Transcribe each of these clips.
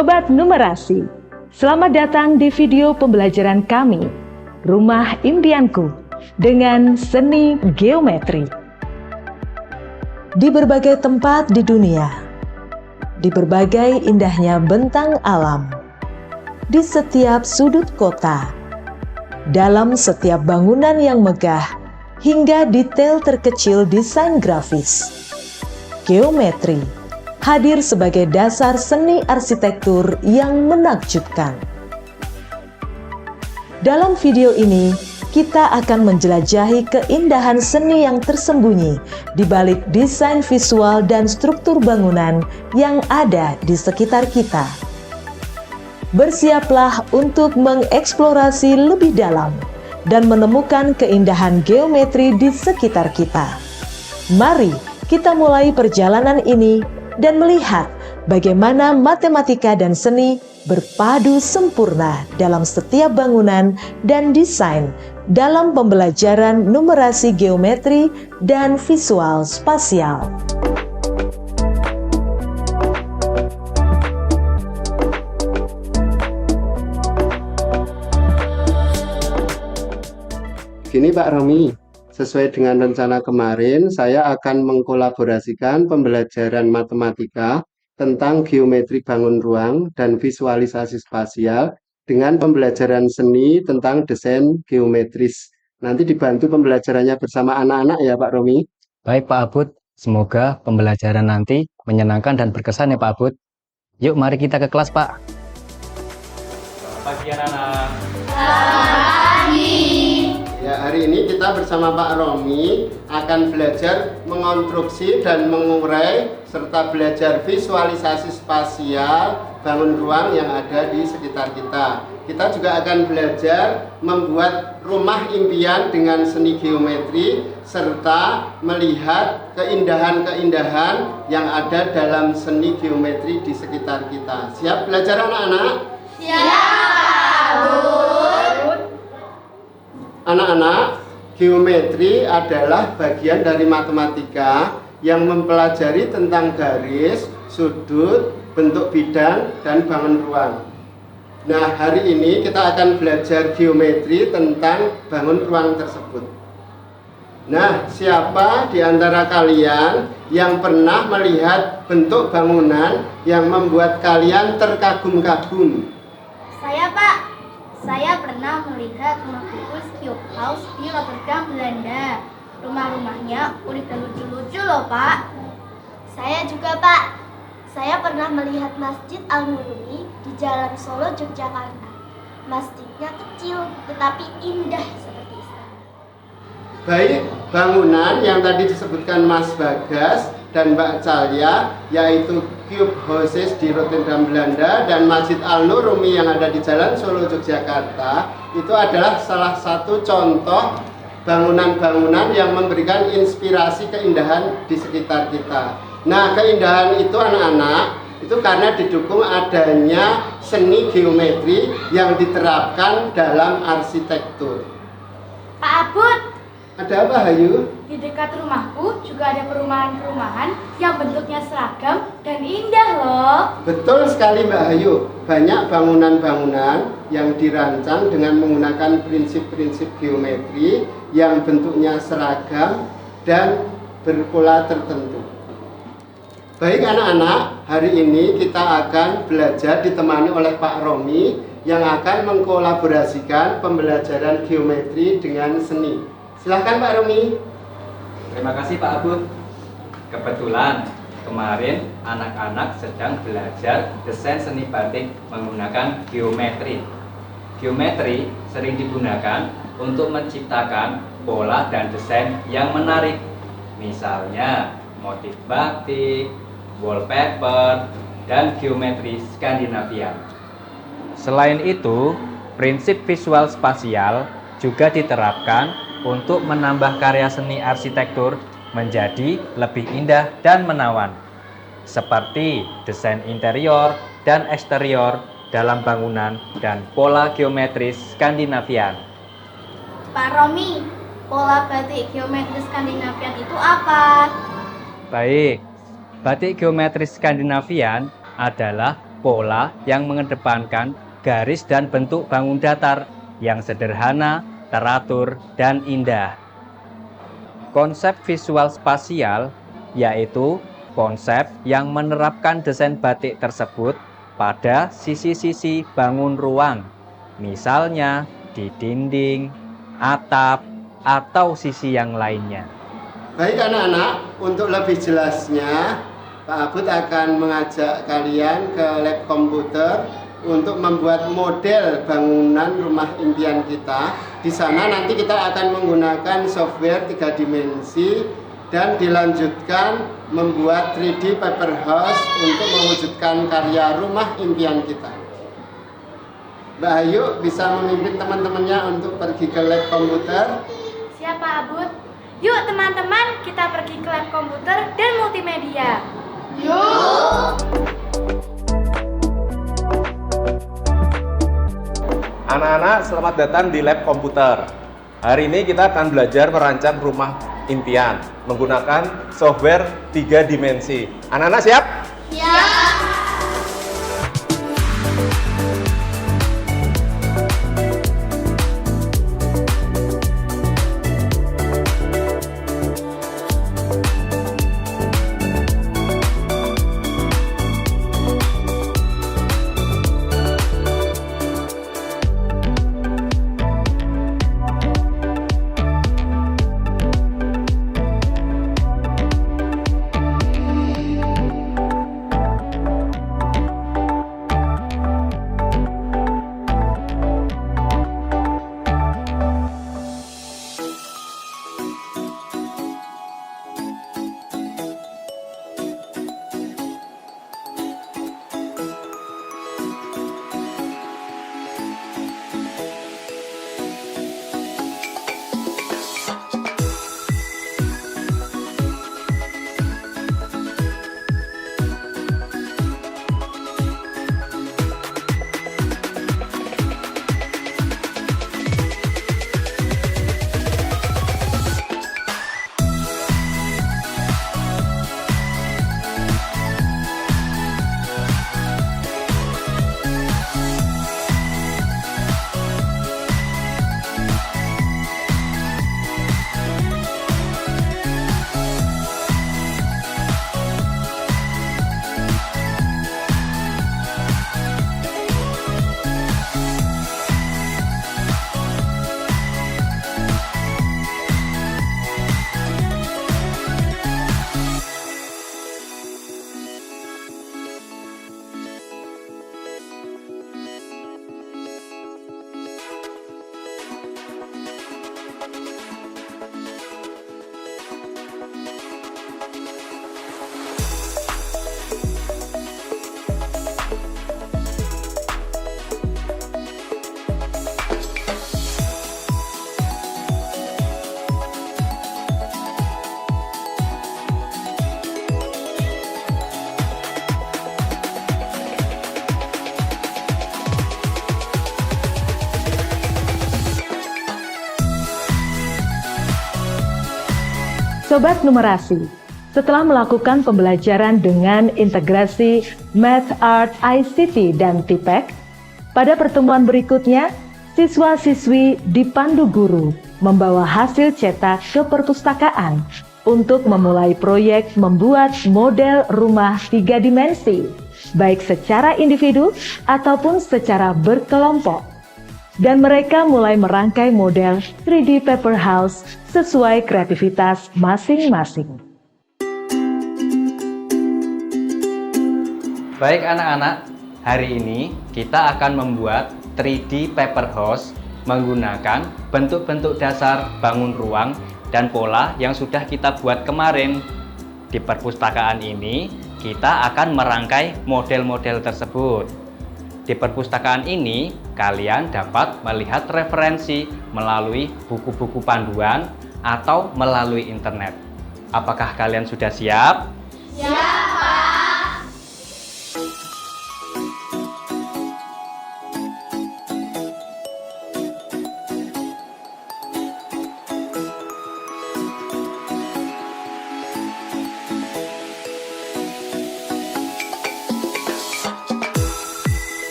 Sobat Numerasi, selamat datang di video pembelajaran kami, Rumah Impianku, dengan seni geometri. Di berbagai tempat di dunia, di berbagai indahnya bentang alam, di setiap sudut kota, dalam setiap bangunan yang megah, hingga detail terkecil desain grafis, geometri hadir sebagai dasar seni arsitektur yang menakjubkan. Dalam video ini, kita akan menjelajahi keindahan seni yang tersembunyi di balik desain visual dan struktur bangunan yang ada di sekitar kita. Bersiaplah untuk mengeksplorasi lebih dalam dan menemukan keindahan geometri di sekitar kita. Mari kita mulai perjalanan ini dan melihat bagaimana matematika dan seni berpadu sempurna dalam setiap bangunan dan desain dalam pembelajaran numerasi geometri dan visual spasial. Gini Pak Romi, sesuai dengan rencana kemarin, saya akan mengkolaborasikan pembelajaran matematika tentang geometri bangun ruang dan visualisasi spasial dengan pembelajaran seni tentang desain geometris. Nanti dibantu pembelajarannya bersama anak-anak ya Pak Romi. Baik Pak Abud, semoga pembelajaran nanti menyenangkan dan berkesan ya Pak Abud. Yuk mari kita ke kelas Pak. Selamat pagi anak-anak. Ya, hari ini kita bersama Pak Romi akan belajar mengonstruksi dan mengurai serta belajar visualisasi spasial bangun ruang yang ada di sekitar kita. Kita juga akan belajar membuat rumah impian dengan seni geometri serta melihat keindahan-keindahan yang ada dalam seni geometri di sekitar kita. Siap belajar anak-anak? Siap, Bu. Anak-anak, geometri adalah bagian dari matematika yang mempelajari tentang garis, sudut, bentuk bidang, dan bangun ruang. Nah, hari ini kita akan belajar geometri tentang bangun ruang tersebut. Nah, siapa di antara kalian yang pernah melihat bentuk bangunan yang membuat kalian terkagum-kagum? Saya, Pak. Saya pernah melihat rumah tikus Cube House di Rotterdam, Belanda. Rumah-rumahnya unik dan lucu-lucu loh, Pak. Saya juga, Pak. Saya pernah melihat Masjid Al-Nuruni di Jalan Solo, Yogyakarta. Masjidnya kecil tetapi indah seperti istana. Baik, bangunan yang tadi disebutkan Mas Bagas dan Mbak Calia, yaitu Cube Houses di Rotterdam, Belanda, dan Masjid Al-Nuruni yang ada di Jalan Solo, Yogyakarta, itu adalah salah satu contoh bangunan-bangunan yang memberikan inspirasi keindahan di sekitar kita. Nah, keindahan itu anak-anak, itu karena didukung adanya seni geometri yang diterapkan dalam arsitektur. Pak Abud, ada apa, Hayu? di dekat rumahku juga ada perumahan-perumahan yang bentuknya seragam dan indah loh. Betul sekali Mbak Hayu, banyak bangunan-bangunan yang dirancang dengan menggunakan prinsip-prinsip geometri yang bentuknya seragam dan berpola tertentu. Baik anak-anak, hari ini kita akan belajar ditemani oleh Pak Romi yang akan mengkolaborasikan pembelajaran geometri dengan seni. Silakan Pak Romi. Terima kasih Pak Abud. Kebetulan kemarin anak-anak sedang belajar desain seni batik menggunakan geometri. Geometri sering digunakan untuk menciptakan pola dan desain yang menarik. Misalnya motif batik, wallpaper, dan geometri Skandinavia. Selain itu, prinsip visual spasial juga diterapkan untuk menambah karya seni arsitektur menjadi lebih indah dan menawan, seperti desain interior dan eksterior dalam bangunan dan pola geometris Skandinavian. Pak Romi, pola batik geometri Skandinavian itu apa? Baik, batik geometris Skandinavian adalah pola yang mengedepankan garis dan bentuk bangun datar yang sederhana, teratur, dan indah. Konsep visual spasial yaitu konsep yang menerapkan desain batik tersebut pada sisi-sisi bangun ruang, misalnya di dinding, atap, atau sisi yang lainnya. Baik anak-anak, untuk lebih jelasnya Pak Abud akan mengajak kalian ke lab komputer untuk membuat model bangunan rumah impian kita. Di sana nanti kita akan menggunakan software 3 dimensi dan dilanjutkan membuat 3D paper house untuk mewujudkan karya rumah impian kita. Mbak Ayu bisa memimpin teman-temannya untuk pergi ke lab komputer. Siap Pak Abud. Yuk teman-teman, kita pergi ke lab komputer dan multimedia. Yuk! Anak-anak, selamat datang di lab komputer. Hari ini kita akan belajar merancang rumah impian menggunakan software 3 dimensi. Anak-anak siap? Siap! Sobat Numerasi, setelah melakukan pembelajaran dengan integrasi Math, Art, ICT, dan TIPEK, pada pertemuan berikutnya, siswa-siswi dipandu guru membawa hasil cetak ke perpustakaan untuk memulai proyek membuat model rumah 3 dimensi, baik secara individu ataupun secara berkelompok. Dan mereka mulai merangkai model 3D paper house sesuai kreativitas masing-masing. Baik anak-anak, hari ini kita akan membuat 3D paper house menggunakan bentuk-bentuk dasar bangun ruang dan pola yang sudah kita buat kemarin. Di perpustakaan ini, kita akan merangkai model-model tersebut. Di perpustakaan ini, kalian dapat melihat referensi melalui buku-buku panduan atau melalui internet. Apakah kalian sudah siap? Siap!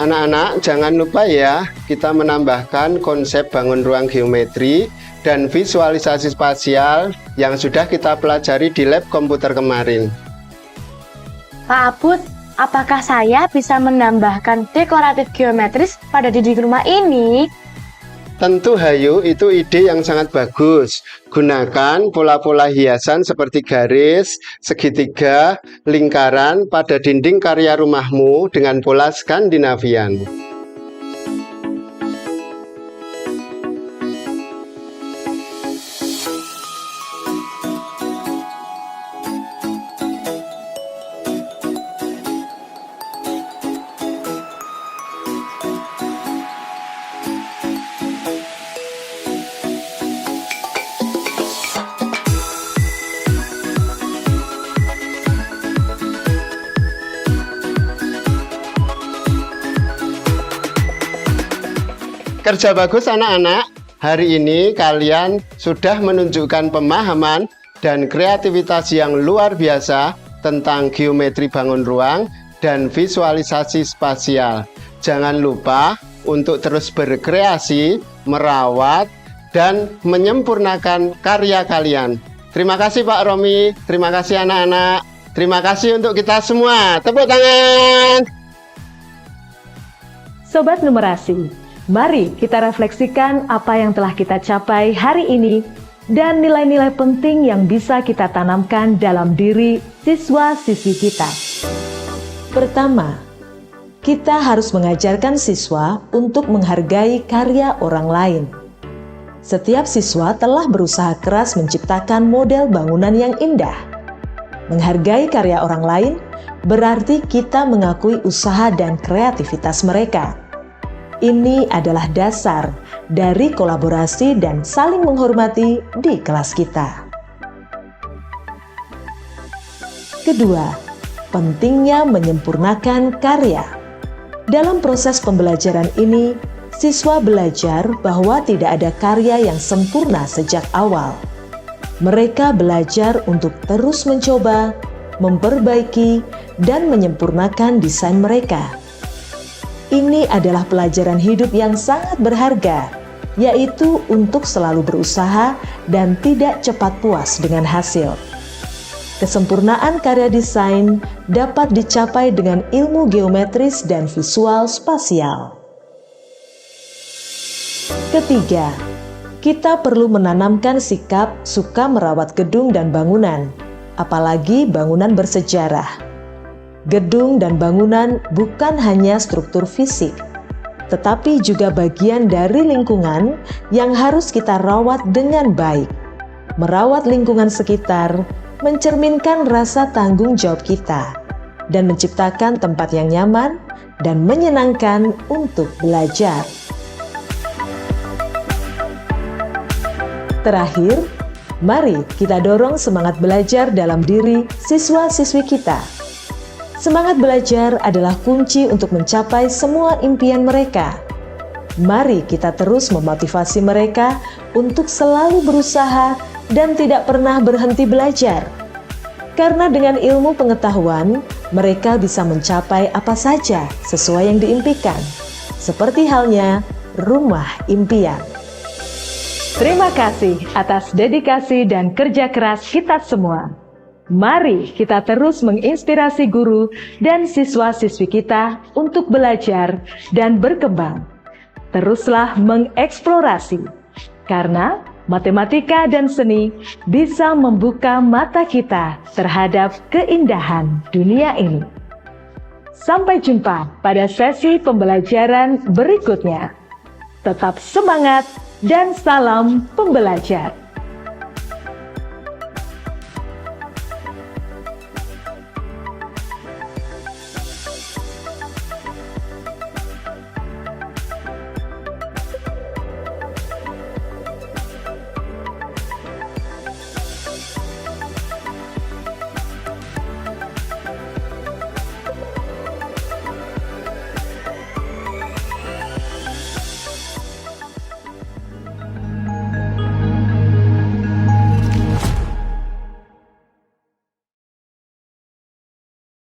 Anak-anak, jangan lupa ya, kita menambahkan konsep bangun ruang geometri dan visualisasi spasial yang sudah kita pelajari di lab komputer kemarin. Pak Abud, apakah saya bisa menambahkan dekoratif geometris pada dinding rumah ini? Tentu Hayu, itu ide yang sangat bagus. Gunakan pola-pola hiasan seperti garis, segitiga, lingkaran pada dinding karya rumahmu dengan pola Skandinavian. Kerja bagus anak-anak. Hari ini kalian sudah menunjukkan pemahaman dan kreativitas yang luar biasa tentang geometri bangun ruang dan visualisasi spasial. Jangan lupa untuk terus berkreasi, merawat, dan menyempurnakan karya kalian. Terima kasih Pak Romi, terima kasih anak-anak, terima kasih untuk kita semua. Tepuk tangan! Sobat Numerasi, mari kita refleksikan apa yang telah kita capai hari ini dan nilai-nilai penting yang bisa kita tanamkan dalam diri siswa-siswi kita. Pertama, kita harus mengajarkan siswa untuk menghargai karya orang lain. Setiap siswa telah berusaha keras menciptakan model bangunan yang indah. Menghargai karya orang lain berarti kita mengakui usaha dan kreativitas mereka. Ini adalah dasar dari kolaborasi dan saling menghormati di kelas kita. Kedua, pentingnya menyempurnakan karya. Dalam proses pembelajaran ini, siswa belajar bahwa tidak ada karya yang sempurna sejak awal. Mereka belajar untuk terus mencoba, memperbaiki, dan menyempurnakan desain mereka. Ini adalah pelajaran hidup yang sangat berharga, yaitu untuk selalu berusaha dan tidak cepat puas dengan hasil. Kesempurnaan karya desain dapat dicapai dengan ilmu geometris dan visual spasial. Ketiga, kita perlu menanamkan sikap suka merawat gedung dan bangunan, apalagi bangunan bersejarah. Gedung dan bangunan bukan hanya struktur fisik, tetapi juga bagian dari lingkungan yang harus kita rawat dengan baik. Merawat lingkungan sekitar mencerminkan rasa tanggung jawab kita dan menciptakan tempat yang nyaman dan menyenangkan untuk belajar. Terakhir, mari kita dorong semangat belajar dalam diri siswa-siswi kita. Semangat belajar adalah kunci untuk mencapai semua impian mereka. Mari kita terus memotivasi mereka untuk selalu berusaha dan tidak pernah berhenti belajar. Karena dengan ilmu pengetahuan, mereka bisa mencapai apa saja sesuai yang diimpikan. Seperti halnya rumah impian. Terima kasih atas dedikasi dan kerja keras kita semua. Mari kita terus menginspirasi guru dan siswa-siswi kita untuk belajar dan berkembang. Teruslah mengeksplorasi, karena matematika dan seni bisa membuka mata kita terhadap keindahan dunia ini. Sampai jumpa pada sesi pembelajaran berikutnya. Tetap semangat dan salam pembelajar.